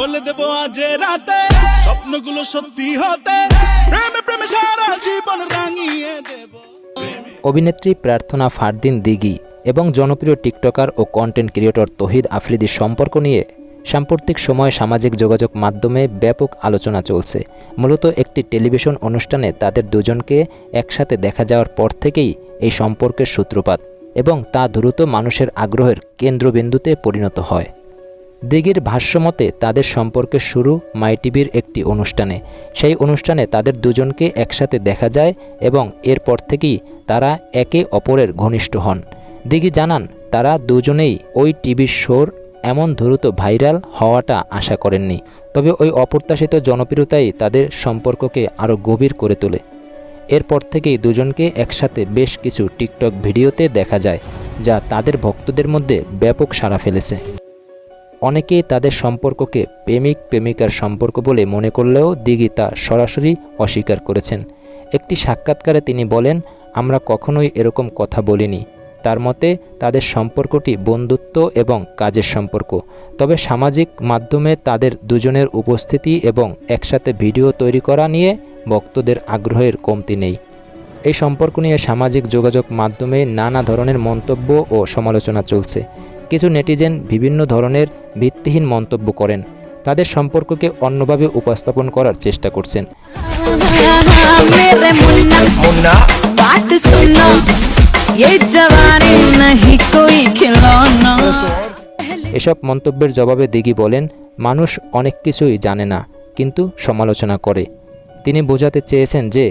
বলে দেব আজ রাতে স্বপ্নগুলো সত্যি হতে প্রেমে প্রেমে সারা জীবন রাঙিয়ে দেব। অভিনেত্রী প্রার্থনা ফারদিন দিঘি এবং জনপ্রিয় টিকটকার ও কন্টেন্ট ক্রিয়েটর তৌহিদ আফ্রিদির সম্পর্ক নিয়ে সাম্প্রতিক সময়ে সামাজিক যোগাযোগ মাধ্যমে ব্যাপক আলোচনা চলছে। মূলত একটি টেলিভিশন অনুষ্ঠানে তাদের দুজনকে একসাথে দেখা যাওয়ার পর থেকেই এই সম্পর্কের সূত্রপাত এবং তা দ্রুত মানুষের আগ্রহের কেন্দ্রবিন্দুতে পরিণত হয়। দিঘির ভাষ্যমতে তাদের সম্পর্কের শুরু মাই টিভির একটি অনুষ্ঠানে। সেই অনুষ্ঠানে তাদের দুজনকে একসাথে দেখা যায় এবং এরপর থেকেই তারা একে অপরের ঘনিষ্ঠ হন। দিঘি জানান তারা দুজনেই ওই টিভির শোর এমন দ্রুত ভাইরাল হওয়াটা আশা করেননি, তবে ওই অপ্রত্যাশিত জনপ্রিয়তাই তাদের সম্পর্ককে আরও গভীর করে তোলে। এরপর থেকেই দুজনকে একসাথে বেশ কিছু টিকটক ভিডিওতে দেখা যায়, যা তাদের ভক্তদের মধ্যে ব্যাপক সাড়া ফেলেছে। অনেকেই তাদের সম্পর্ককে প্রেমিক প্রেমিকার সম্পর্ক বলে মনে করলেও দিঘি তা সরাসরি অস্বীকার করেছেন। একটি সাক্ষাৎকারে তিনি বলেন, আমরা কখনোই এরকম কথা বলিনি। তার মতে তাদের সম্পর্কটি বন্ধুত্ব এবং কাজের সম্পর্ক, তবে সামাজিক মাধ্যমে তাদের দুজনের উপস্থিতি এবং একসাথে ভিডিও তৈরি করা নিয়ে ভক্তদের আগ্রহের কমতি নেই। এই সম্পর্ক নিয়ে সামাজিক যোগাযোগ মাধ্যমে নানা ধরনের মন্তব্য ও সমালোচনা চলছে। কিছু নেটিজেন বিভিন্ন ধরনের ভিত্তিহীন মন্তব্য করেন, তাদের সম্পর্ককে অন্যভাবে উপস্থাপন করার চেষ্টা করছেন। এসব মন্তব্যের জবাবে দিঘি বলেন, মানুষ অনেক কিছুই জানে না কিন্তু সমালোচনা করে। তিনি বোঝাতে চেয়েছেন যে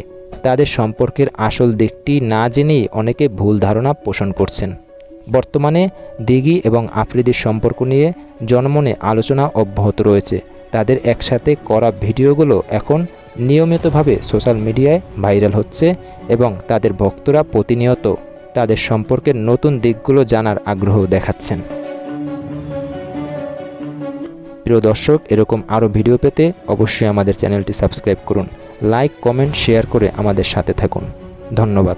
তাদের সম্পর্কের আসল দিকটি না জেনেই অনেকে ভুল ধারণা পোষণ করছেন। বর্তমানে দিঘি এবং আফ্রিদির সম্পর্ক নিয়ে জনমনে আলোচনা অব্যাহত রয়েছে। তাদের একসাথে করা ভিডিওগুলো এখন নিয়মিতভাবে সোশ্যাল মিডিয়ায় ভাইরাল হচ্ছে এবং তাদের ভক্তরা প্রতিনিয়ত তাদের সম্পর্কের নতুন দিকগুলো জানার আগ্রহ দেখাচ্ছেন। প্রিয় দর্শক, এরকম আরও ভিডিও পেতে অবশ্যই আমাদের চ্যানেলটি সাবস্ক্রাইব করুন। লাইক, কমেন্ট, শেয়ার করে আমাদের সাথে থাকুন। ধন্যবাদ।